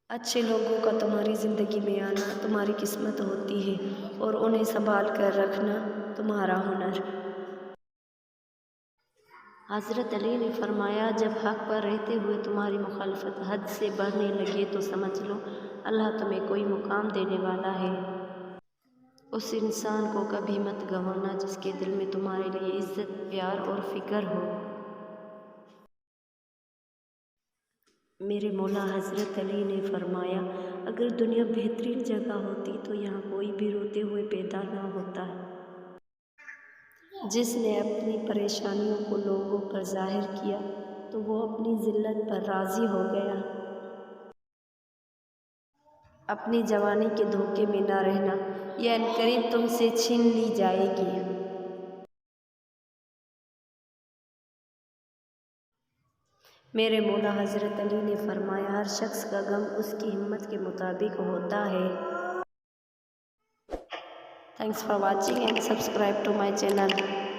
اچھے لوگوں کا تمہاری زندگی میں آنا تمہاری قسمت ہوتی ہے اور انہیں سنبھال کر رکھنا تمہارا ہنر۔ حضرت علی نے فرمایا، جب حق پر رہتے ہوئے تمہاری مخالفت حد سے بڑھنے لگے تو سمجھ لو اللہ تمہیں کوئی مقام دینے والا ہے۔ اس انسان کو کبھی مت گنوانا جس کے دل میں تمہارے لیے عزت، پیار اور فکر ہو۔ میرے مولا حضرت علی نے فرمایا، اگر دنیا بہترین جگہ ہوتی تو یہاں کوئی بھی روتے ہوئے پیدا نہ ہوتا۔ جس نے اپنی پریشانیوں کو لوگوں پر ظاہر کیا تو وہ اپنی ذلت پر راضی ہو گیا۔ اپنی جوانی کے دھوکے میں نہ رہنا، یہ عنقریب تم سے چھین لی جائے گی۔ میرے مولا حضرت علی نے فرمایا، ہر شخص کا غم اس کی ہمت کے مطابق ہوتا ہے۔ Thanks for watching and subscribe to my channel.